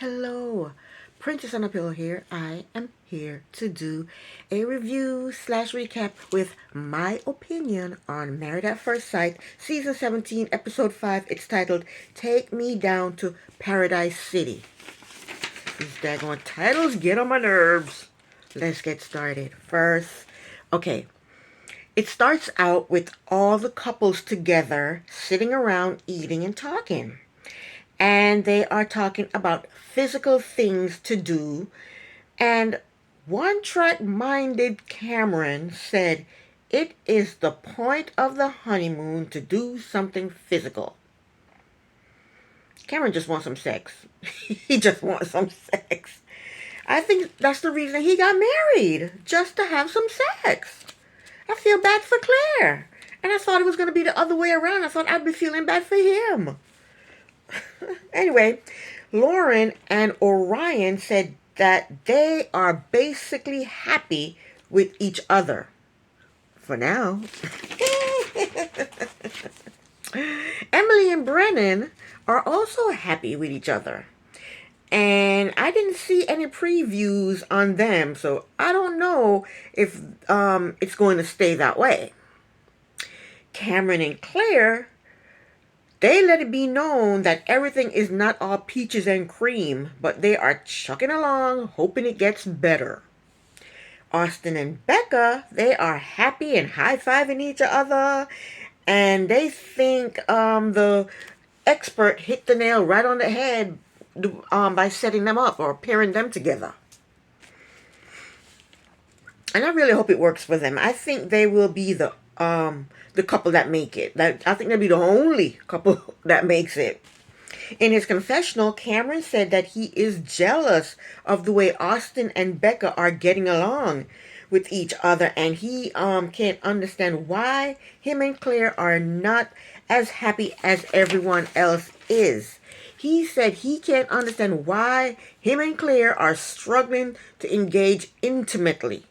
Hello, Princess on a Pillow here. I am here to do a review slash recap with my opinion on Married at First Sight, Season 17, Episode 5. It's titled Take Me Down to Paradise City. These daggone titles get on my nerves. Let's get started. First, okay, it starts out with all the couples together sitting around eating and talking. And they are talking about physical things to do. And one-track-minded Cameron said, it is the point of the honeymoon to do something physical. Cameron just wants some sex. He just wants some sex. I think that's the reason he got married, just to have some sex. I feel bad for Claire. And I thought it was going to be the other way around. I thought I'd be feeling bad for him. Anyway, Lauren and Orion said that they are basically happy with each other. For now. Emily and Brennan are also happy with each other. And I didn't see any previews on them, so I don't know if it's going to stay that way. Cameron and Claire, they let it be known that everything is not all peaches and cream, but they are chugging along, hoping it gets better. Austin and Becca, they are happy and high-fiving each other, and they think the expert hit the nail right on the head by setting them up or pairing them together. And I really hope it works for them. I think they will be the couple that make it. I think they'll be the only couple that makes it. In his confessional, Cameron said that he is jealous of the way Austin and Becca are getting along with each other, and he can't understand why him and Claire are not as happy as everyone else is. He said he can't understand why him and Claire are struggling to engage intimately.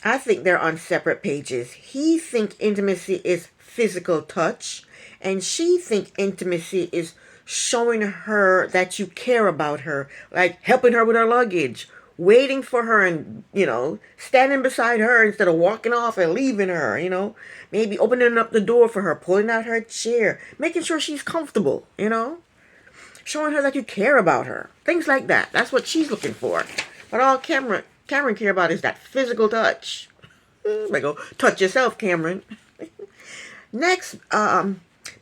I think they're on separate pages. He thinks intimacy is physical touch, and she thinks intimacy is showing her that you care about her, like helping her with her luggage, waiting for her and, standing beside her instead of walking off and leaving her, maybe opening up the door for her, pulling out her chair, making sure she's comfortable, showing her that you care about her, things like that. That's what she's looking for. But all Cameron care about is that physical touch. Like, go touch yourself, Cameron. Next,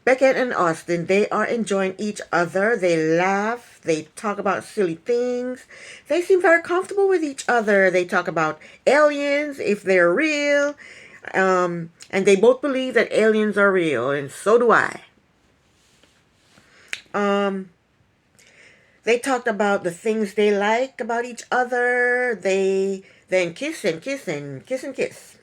Beckett and Austin, they are enjoying each other. They laugh. They talk about silly things. They seem very comfortable with each other. They talk about aliens, if they're real. And they both believe that aliens are real, and so do I. They talked about the things they like about each other. They then kiss and kiss and kiss and kiss.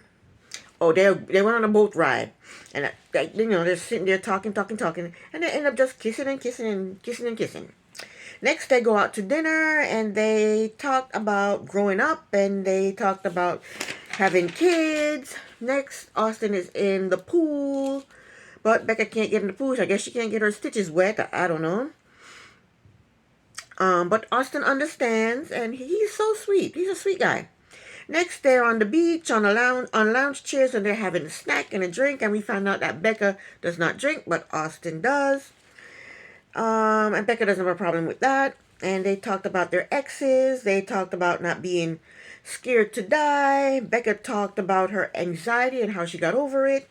Oh, they went on a boat ride. And, they're sitting there talking. And they end up just kissing and kissing and kissing and kissing. Next, they go out to dinner and they talked about growing up and they talked about having kids. Next, Austin is in the pool. But Becca can't get in the pool. So I guess she can't get her stitches wet. I don't know. But Austin understands, and he's so sweet. He's a sweet guy. Next, they're on the beach on lounge chairs, and they're having a snack and a drink. And we find out that Becca does not drink, but Austin does. And Becca doesn't have a problem with that. And they talked about their exes. They talked about not being scared to die. Becca talked about her anxiety and how she got over it.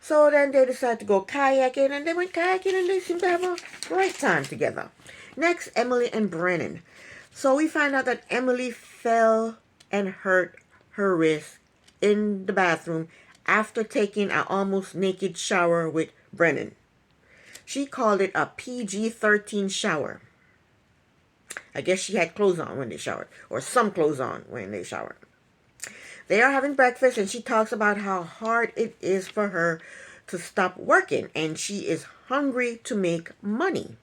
So then they decided to go kayaking, and they went kayaking, and they seemed to have a great time together. Next, Emily and Brennan. So we find out that Emily fell and hurt her wrist in the bathroom after taking an almost naked shower with Brennan. She called it a PG-13 shower. I guess she had clothes on when they showered, or some clothes on when they showered. They are having breakfast, and she talks about how hard it is for her to stop working, and she is hungry to make money.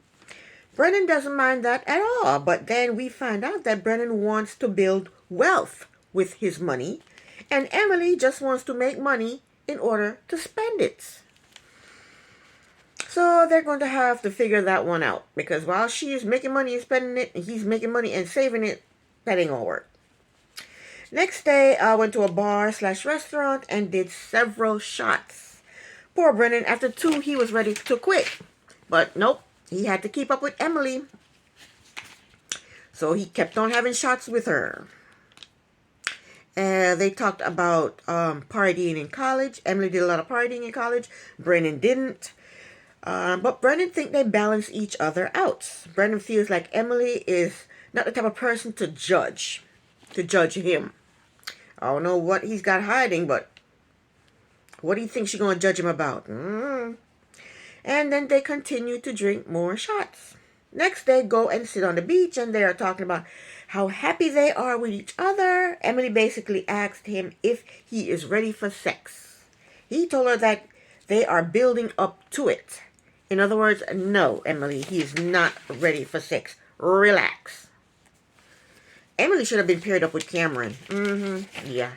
Brennan doesn't mind that at all, but then we find out that Brennan wants to build wealth with his money, and Emily just wants to make money in order to spend it. So they're going to have to figure that one out, because while she is making money and spending it, and he's making money and saving it, that ain't gonna work. Next day, I went to a bar/restaurant and did several shots. Poor Brennan, after 2, he was ready to quit. But nope, he had to keep up with Emily. So he kept on having shots with her. They talked about partying in college. Emily did a lot of partying in college. Brennan didn't. But Brennan think they balance each other out. Brennan feels like Emily is not the type of person to judge him. I don't know what he's got hiding, but what do you think she's going to judge him about? And then they continue to drink more shots. Next, they go and sit on the beach, and they are talking about how happy they are with each other. Emily basically asked him if he is ready for sex. He told her that they are building up to it. In other words, no, Emily, he is not ready for sex. Relax. Emily should have been paired up with Cameron. Yeah.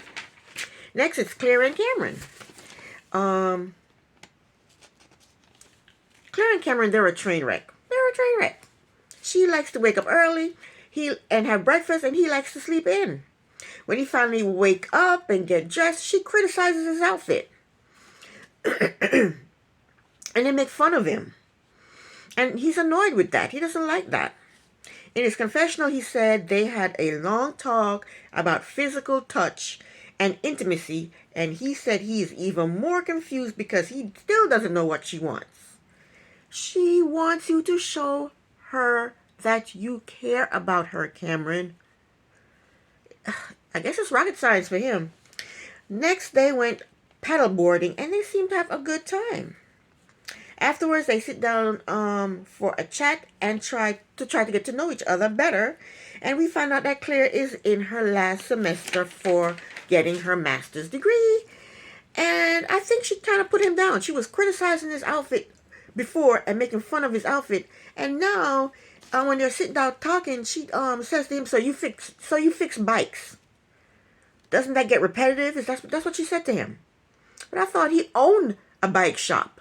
Next, it's Claire and Cameron. Claire and Cameron, they're a train wreck. She likes to wake up early and have breakfast, and he likes to sleep in. When he finally wake up and get dressed, she criticizes his outfit. And they make fun of him. And he's annoyed with that. He doesn't like that. In his confessional, he said they had a long talk about physical touch and intimacy, and he said he is even more confused because he still doesn't know what she wants. She wants you to show her that you care about her, Cameron. I guess it's rocket science for him. Next, they went paddleboarding, and they seemed to have a good time. Afterwards, they sit down for a chat and try to get to know each other better. And we find out that Claire is in her last semester for getting her master's degree. And I think she kind of put him down. She was criticizing his outfit before and making fun of his outfit. And now, when they're sitting down talking, she says to him, "So you fix bikes." Doesn't that get repetitive? That's what she said to him. But I thought he owned a bike shop.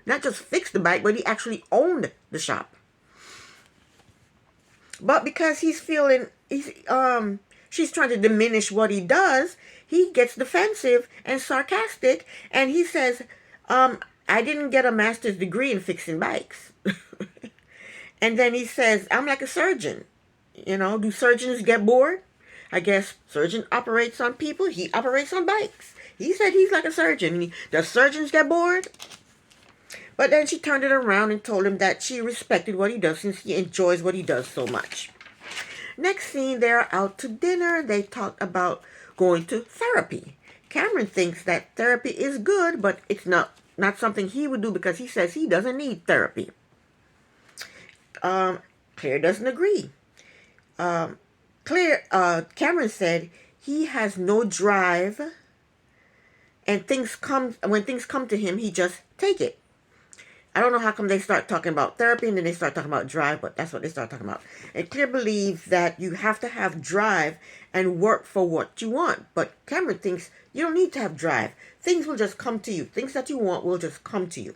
Not just fixed the bike, but he actually owned the shop. But because she's trying to diminish what he does, he gets defensive and sarcastic, and he says, "I didn't get a master's degree in fixing bikes." And then he says, "I'm like a surgeon. Do surgeons get bored? I guess surgeon operates on people. He operates on bikes." He said he's like a surgeon. Does surgeons get bored? But then she turned it around and told him that she respected what he does since he enjoys what he does so much. Next scene, they're out to dinner. They talked about going to therapy. Cameron thinks that therapy is good, but it's not something he would do because he says he doesn't need therapy. Claire doesn't agree. Cameron said he has no drive, and when things come to him, he just take it. I don't know how come they start talking about therapy and then they start talking about drive, but that's what they start talking about. And Claire believes that you have to have drive and work for what you want. But Cameron thinks you don't need to have drive. Things will just come to you. Things that you want will just come to you.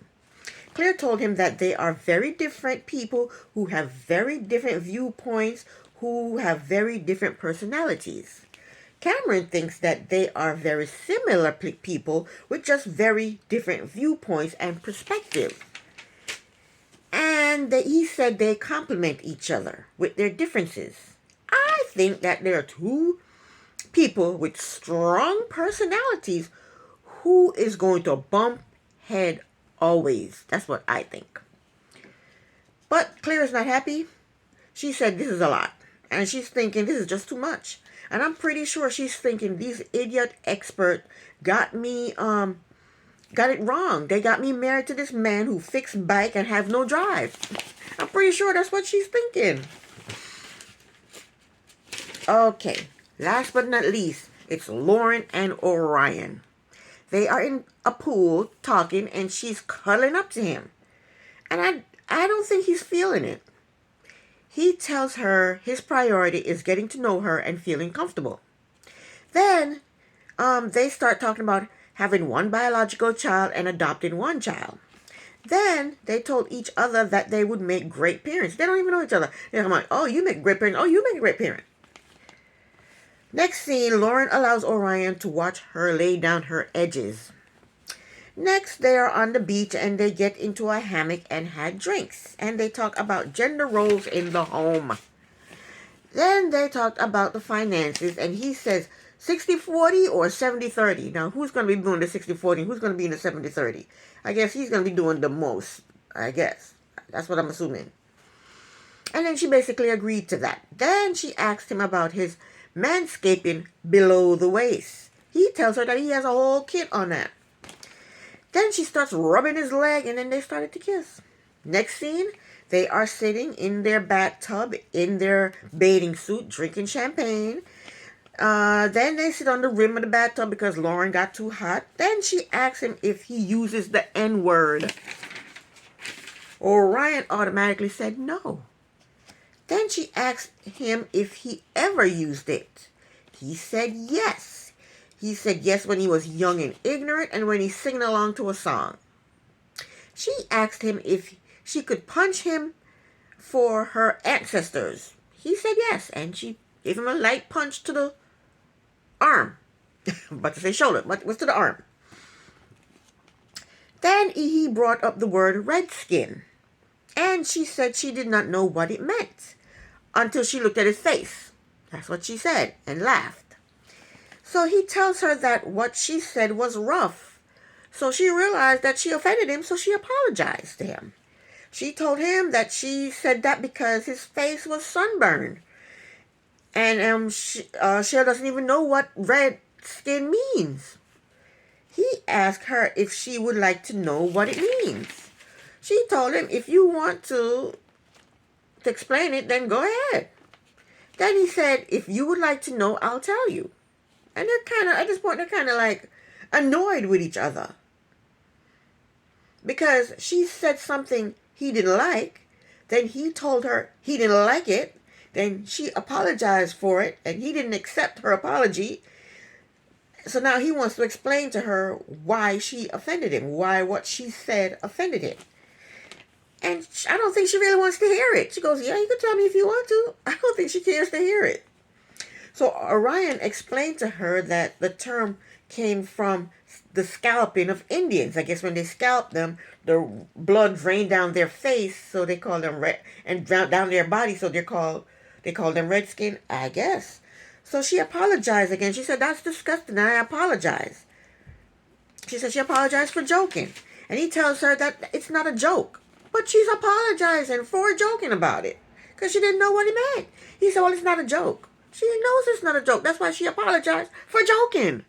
Claire told him that they are very different people who have very different viewpoints, who have very different personalities. Cameron thinks that they are very similar people with just very different viewpoints and perspectives. And he said they complement each other with their differences. I think that there are two people with strong personalities who is going to bump head always. That's what I think. But Claire is not happy. She said this is a lot. And she's thinking this is just too much. And I'm pretty sure she's thinking these idiot experts got it wrong. They got me married to this man who fixed bike and have no drive. I'm pretty sure that's what she's thinking. Okay, last but not least, it's Lauren and Orion. They are in a pool talking, and she's cuddling up to him. And I don't think he's feeling it. He tells her his priority is getting to know her and feeling comfortable. Then they start talking about having one biological child and adopting one child. Then they told each other that they would make great parents. They don't even know each other. They're like, oh, you make a great parent. Oh, you make a great parent. Next scene, Lauren allows Orion to watch her lay down her edges. Next, they are on the beach and they get into a hammock and had drinks. And they talk about gender roles in the home. Then they talked about the finances and he says 60-40 or 70-30. Now, who's going to be doing the 60-40 and who's going to be in the 70-30? I guess he's going to be doing the most, I guess. That's what I'm assuming. And then she basically agreed to that. Then she asked him about his manscaping below the waist. He tells her that he has a whole kit on that. Then she starts rubbing his leg and then they started to kiss. Next scene, they are sitting in their bathtub in their bathing suit drinking champagne. Then they sit on the rim of the bathtub because Lauren got too hot. Then she asks him if he uses the N-word. Orion automatically said no. Then she asked him if he ever used it. He said yes. He said yes when he was young and ignorant and when he's singing along to a song. She asked him if she could punch him for her ancestors. He said yes, and she gave him a light punch to the arm. But to say shoulder, but it was to the arm. Then he brought up the word redskin. And she said she did not know what it meant until she looked at his face. That's what she said, and laughed. So he tells her that what she said was rough. So she realized that she offended him, so she apologized to him. She told him that she said that because his face was sunburned. And Cher doesn't even know what red skin means. He asked her if she would like to know what it means. She told him, if you want to explain it, then go ahead. Then he said, if you would like to know, I'll tell you. And at this point, they're kind of like annoyed with each other. Because she said something he didn't like. Then he told her he didn't like it. Then she apologized for it. And he didn't accept her apology. So now he wants to explain to her why she offended him. Why what she said offended him. And I don't think she really wants to hear it. She goes, yeah, you can tell me if you want to. I don't think she cares to hear it. So Orion explained to her that the term came from the scalping of Indians. I guess when they scalp them, the blood drained down their face, so they call them red, and down their body, so they call them redskin, I guess. So she apologized again. She said, that's disgusting, and I apologize. She said she apologized for joking. And he tells her that it's not a joke. But she's apologizing for joking about it. Because she didn't know what he meant. He said, well, it's not a joke. She knows it's not a joke. That's why she apologized for joking.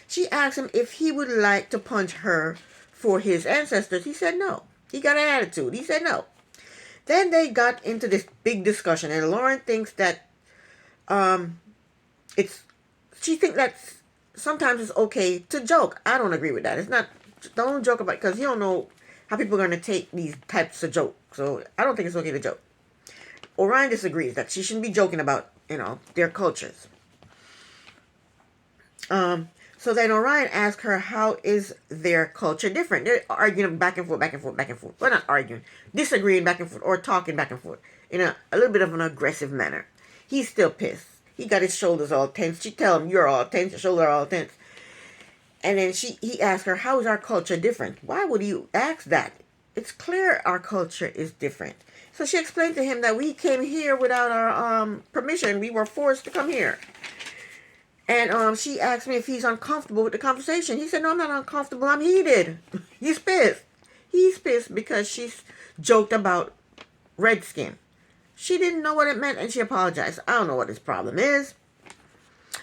She asked him if he would like to punch her for his ancestors. He said no. He got an attitude. He said no. Then they got into this big discussion. And Lauren thinks that she thinks that sometimes it's okay to joke. I don't agree with that. It's not, don't joke about it because you don't know how people are going to take these types of jokes. So I don't think it's okay to joke. Orion disagrees that she shouldn't be joking about, their cultures. So then Orion asked her, how is their culture different? They're arguing back and forth, back and forth, back and forth. Well, not arguing, disagreeing back and forth, or talking back and forth in a little bit of an aggressive manner. He's still pissed. He got his shoulders all tense. She tell him, you're all tense, your shoulders are all tense. And then he asked her, how is our culture different? Why would you ask that? It's clear our culture is different. So she explained to him that we came here without our permission. We were forced to come here. And she asked me if he's uncomfortable with the conversation. He said, no, I'm not uncomfortable. I'm heated. He's pissed. He's pissed because she's joked about redskin. She didn't know what it meant and she apologized. I don't know what his problem is.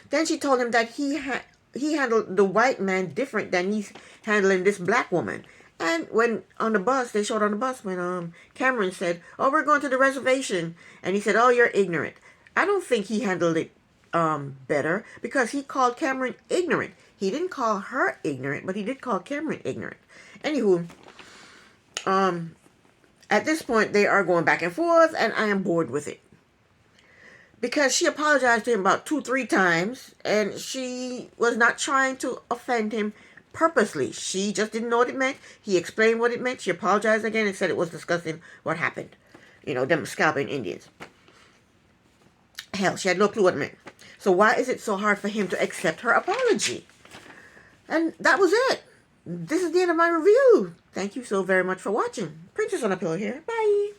Then she told him that he handled the white man different than he's handling this black woman. And when on the bus, they showed on the bus when Cameron said, oh, we're going to the reservation. And he said, oh, you're ignorant. I don't think he handled it better because he called Cameron ignorant. He didn't call her ignorant, but he did call Cameron ignorant. Anywho, at this point, they are going back and forth, and I am bored with it. Because she apologized to him about 2-3 times, and she was not trying to offend him purposely. She just didn't know what it meant. He explained what it meant. She apologized again and said it was disgusting what happened. Them scalping Indians. Hell, she had no clue what it meant. So why is it so hard for him to accept her apology? And that was it. This is the end of my review. Thank you so very much for watching. Princess on a Pillow here. Bye.